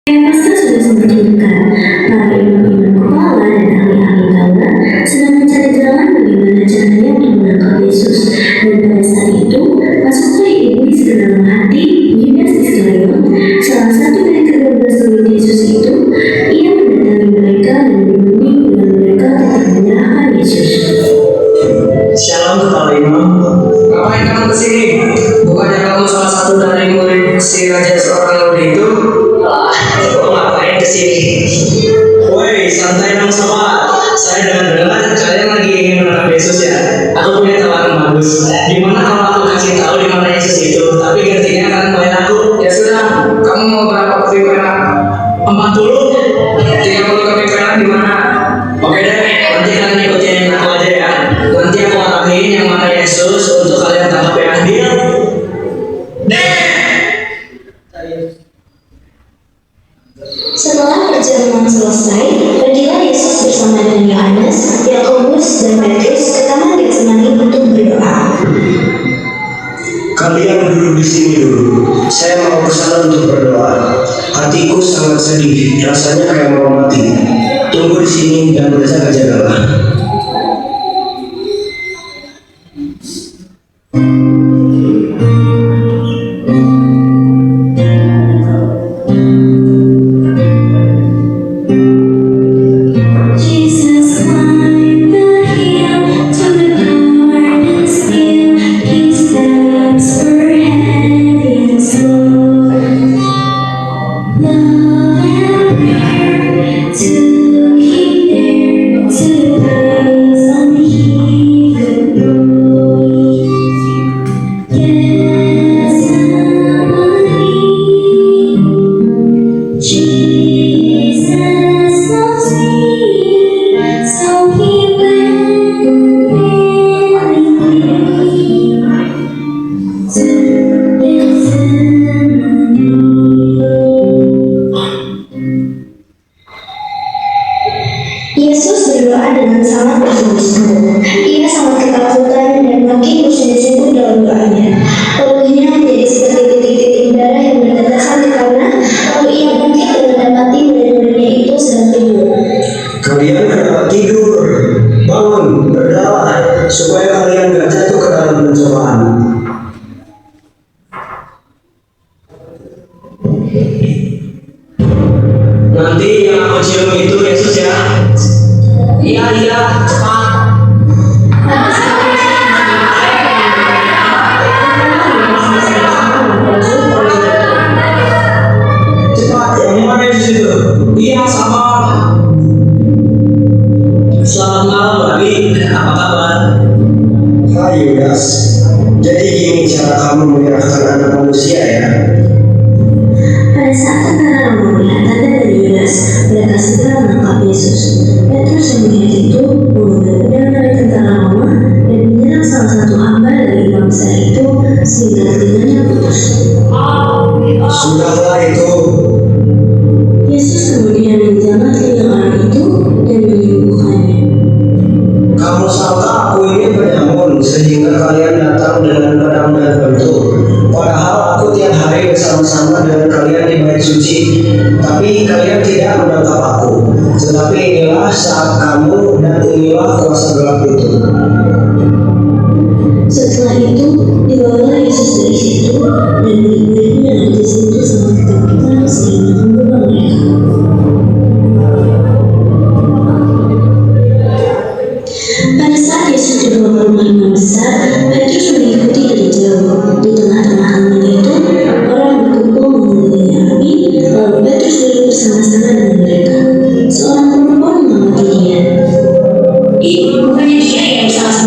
Masa sudah semakin dekat, para imam-imam kepala dan ahli-ahli Taurat sedang mencari jalan bagaimana caranya untuk menangkap Yesus. Dan pada saat itu, masuklah iblis ke dalam hati Yudas Iskariot, salah satu dari ke-12 murid Yesus itu. Ia mendatangi mereka dan berunding dengan mereka tentang menyerahkan Yesus. Shalom para imam. Ngapain kamu kesini? Bukannya kamu salah satu dari murid si raja seorang Yahudi itu? Kok ngapain kesini? Woi, santai dong sobat. Saya dengar kalian lagi ingin menangkap Yesus ya. Aku punya tawaran bagus. Gimana kalau aku kasih tahu di mana Yesus itu? Tapi gantinya kalian bayar aku. Ya sudah. Kamu mau berapa kopi perak? 40? 30 kopi perak di mana? Oke deh. Nanti kalian ikutin aku aja ya. Nanti aku arahin yang mana Yesus untuk kalian tangkap yang adil. Setelah perjamuan selesai, pergilah Yesus bersama dengan Yohanes, Yakobus, dan Petrus ke taman Getsemani untuk berdoa. Kalian duduk di sini dulu. Saya mau ke sana untuk berdoa. Hatiku sangat sedih, rasanya kayak mau mati. Tunggu di sini dan berjaga-jagalah. Yesus berdoa dengan sangat bersungguh-sungguh. Ia sangat ketakutan dan makin bersungguh-sungguh dalam doanya. Tubuhnya menjadi seperti titik-titik darah yang bertetesan di tanah. Lalu ia bangkit dan mendapati murid-muridnya itu sedang tidur. Kalian kenapa tidur? Bangun, berdoa, supaya kalian gak jatuh ke dalam pencobaan. Nanti yang aku cium itu Yesus ya. Iya, cepat. Cepat, yang mana Yesus itu? Iya, sabar. Selamat malam, Rabi. Apa kabar? Hai Yudas, jadi gini cara kamu menyerahkan anak manusia ya? Pada saat tentara Roma melihat tanda dari Yudas, mereka segera menangkap Yesus. Petrus yang melihat itu mengambil pedang dari tentara Roma dan menyerang salah satu hamba dari imam besar itu sehingga telinganya putus. Sudahlah itu. Yesus kemudian menjamah telinga orang itu dan menyembuhkannya. Kamu sangka aku ini penyamun sehingga kalian datang dengan pedang dan batu. Padahal aku tiap hari bersama-sama dengan kalian di bait suci. Tapi kalian tidak menangkap aku. Tetapi inilah saat kamu dan inilah kuasa gelap itu. Setelah itu, dibawalah Yesus dari situ dan murid-muridnya yang ada di situ sangat ketakutan sehingga membunuh mereka. Pada saat Yesus dibawa ke rumah imam besar, Petrus mengikuti dari jauh. Di tengah-tengah halaman itu, orang berkumpul mengelilingi api, lalu Petrus duduk bersama-sama dengan mereka. Seorang perempuan mengamati dia. Bukannya dia yang salah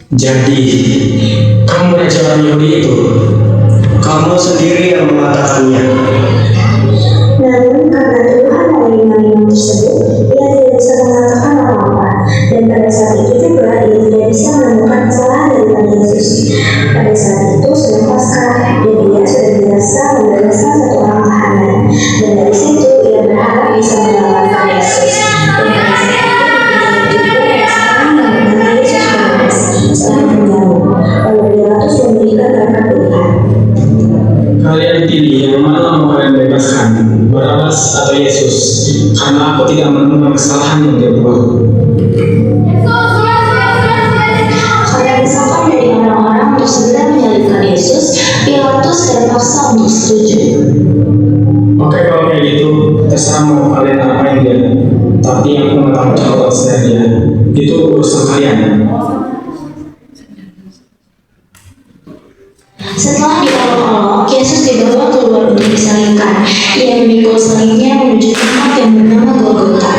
Jadi, kamu Raja orang Yahudi itu? Kamu sendiri yang mengatakannya. Namun karena Tuhan menerima tersebut, ia tidak bisa mengatakan apa-apa. Dan pada saat itu juga ia tidak bisa menemukan kesalahan daripada Yesus. Pada saat itu sedang Paskah, dan ia sudah biasa membebaskan satu orang tahanan. Dan dari situ ia berharap bisa menyelamatkan Yesus. Dan pada saat itu juga ada seorang yang bernama Yesus Barnabas, seorang penjauh. Lalu Pilatus memberikan mereka pilihan. Kalian pilih yang mana mau kalian bebaskan, Barabas atau Yesus? Karena aku tidak menemukan kesalahan yang dia buat. Karena desakan dari orang-orang untuk segera menyalibkan Yesus, Pilatus terpaksa untuk setuju. Oke, kalau kayak gitu, terserah mau kalian apain dia. Tapi yang aku nggak tahu dari dia, itu urusan kalian. Setelah diolok-olok, Yesus dibawa keluar untuk disalibkan. Ia memikul salibnya menuju tempat yang bernama Golgota.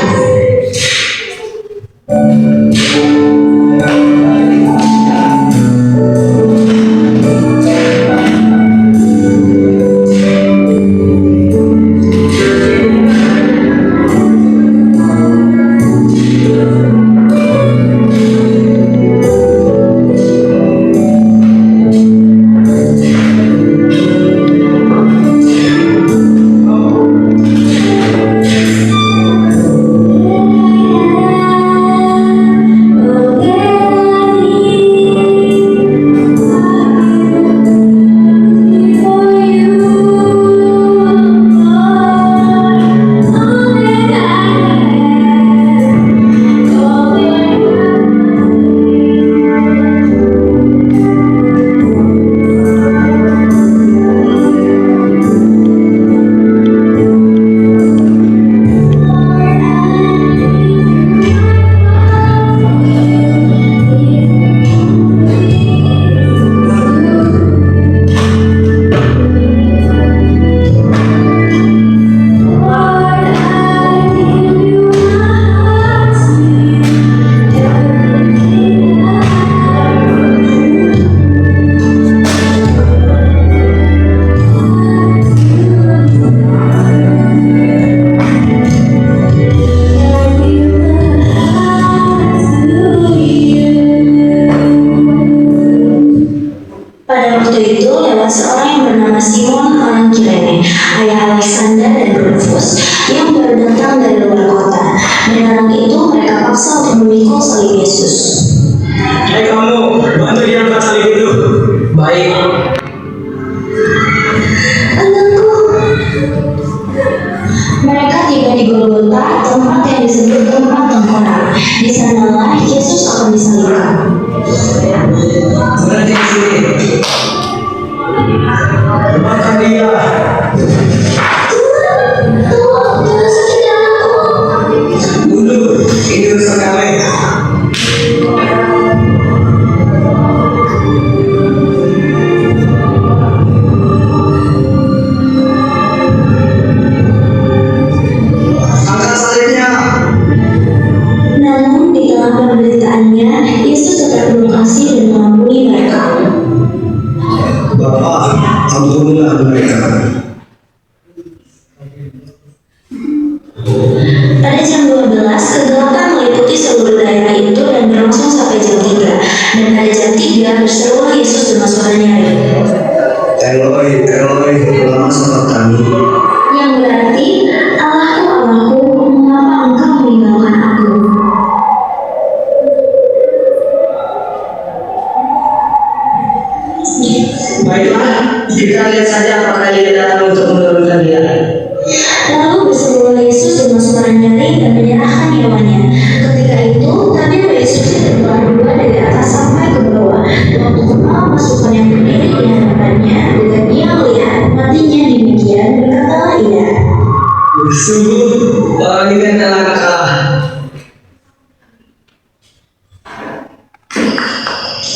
Pada waktu itu lewat seorang yang bernama Simon orang Kirene, ayah Alexander dan Rufus, yang baru datang dari luar kota. Dan orang itu mereka paksa untuk memikul salib Yesus. Hei kamu, bantu dia angkat salib itu. Baik. Anakku. Mereka tiba di Golgota, tempat yang disebut tempat tengkorak. Di sanalah Yesus akan disalibkan. Berhenti di sini. Makan dia. Tolong, jangan sakiti anakku. Mundur. Ini urusan kami. Angkat salibnya. Namun di tengah penderitaannya, Yesus tetap penuh kasih dan mengampuni mereka. Bapa, ampunilah mereka. Pada jam 12, kegelapan meliputi seluruh daerah itu dan berlangsung sampai jam 3. Dan pada jam 3, berserulah Yesus dengan suara nyaring, Eloi, Eloi, lama sabachthani. yang berarti, Allahku, Allahku, mengapa engkau meninggalkan aku? Baiklah, kita lihat saja apakah dia datang untuk menurunkan dia. Lalu berserulah Yesus dengan suara nyaring dan menyerahkan nyawanya. Ketika itu, tabir Yesus terbelah dua dari atas sampai ke bawah. Waktu kepala pasukan yang berdiri di hadapannya, dan ia melihat matinya demikian, berkatalah ia, Sungguh, orang ini adalah kalah.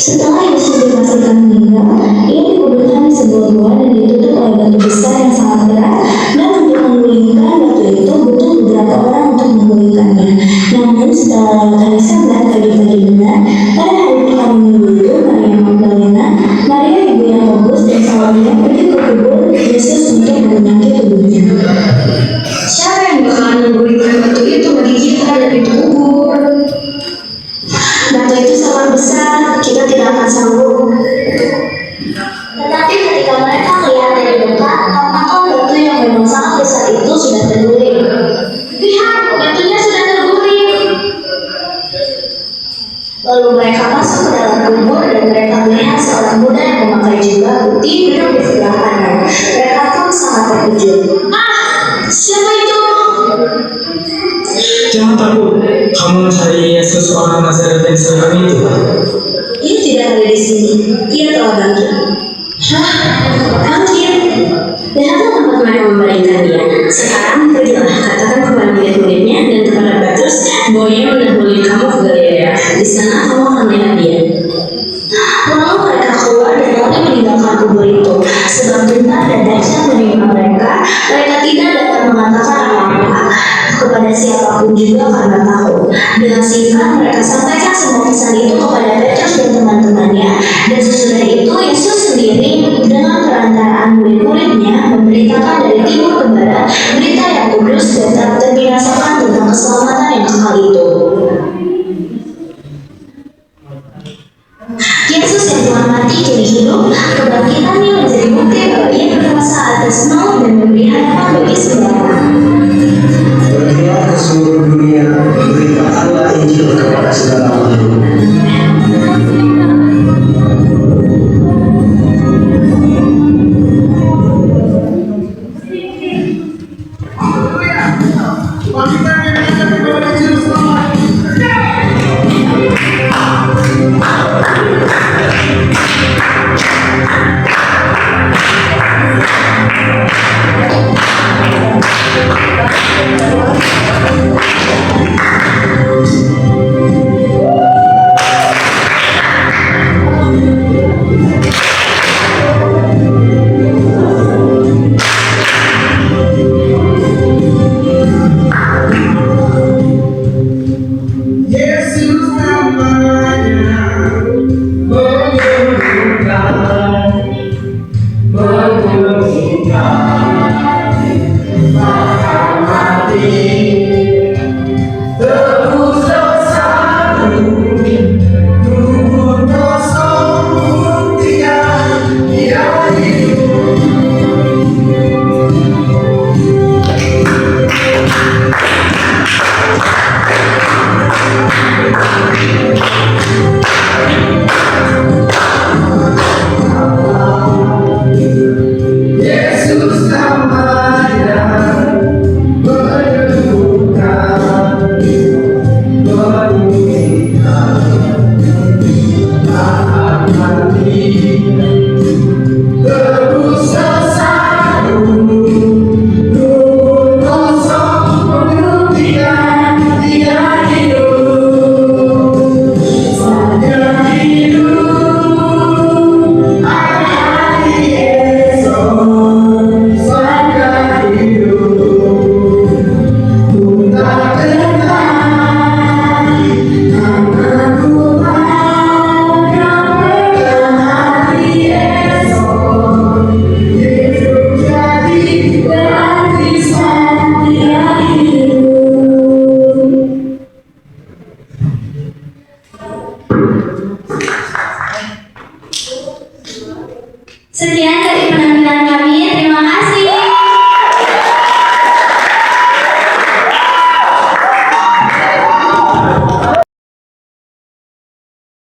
setelah Yesus dipastikan meninggal, ia dikuburkan di sebuah gua dan ditutup oleh batu besar yang sangat berat, dan untuk menggulingkan batu itu butuh beberapa orang untuk menggulingkannya. Namun setelah lewat hari Sabat pagi-pagi benar, pada hari pertama minggu itu, Soalnya pergi ke kubur Yesus untuk menyenangkan tubuhnya. Siapa yang bakalan memberikan batu itu bagi kita dari kubur? Batu itu sangat besar, kita tidak akan sanggup. Tetapi ketika mereka melihat dari dekat, apakah batu yang memang sangat besar itu sudah terguling? Lihat, batunya sudah terguling. Lalu mereka masuk ke dalam kubur dan mereka melihat seorang muda yang memakai jubah putih duduk di sebelah kanan. Mereka pun sangat terkejut. Ah, siapa itu? Jangan takut, kamu mencari Yesus orang Nazaret yang seorang itu. Ia tidak ada di sini, ia telah bangkit. Hah? Bangkit? Lihatlah tempat mereka membaringkan dia. Sekarang pergilah, katakan kepada murid-muridnya dan kepada Petrus bahwa ia mendahului kamu ke Galilea. Di sana kamu akan melihat dia. Lalu mereka keluar dan lari meninggalkan kubur itu. Sebab gentar dan dahsyat menimpa mereka, mereka tidak dapat mengatakan apa-apa kepada siapapun juga karena takut. Dengan singkat mereka sampaikan semua kisah itu kepada Petrus dan teman-temannya. Dan sesudah itu Yesus sendiri dengan perantaraan murid-muridnya memberitakan dari timur ke barat berita yang kudus dan tak terbinasakan tentang keselamatan yang kekal itu. Yesus yang telah mati kini hidup, kebangkitannya menjadi bukti bahwa ia berkuasa atas maut dan memberi harapan bagi semua orang. Pergilah ke seluruh dunia, beritakanlah Injil kepada segala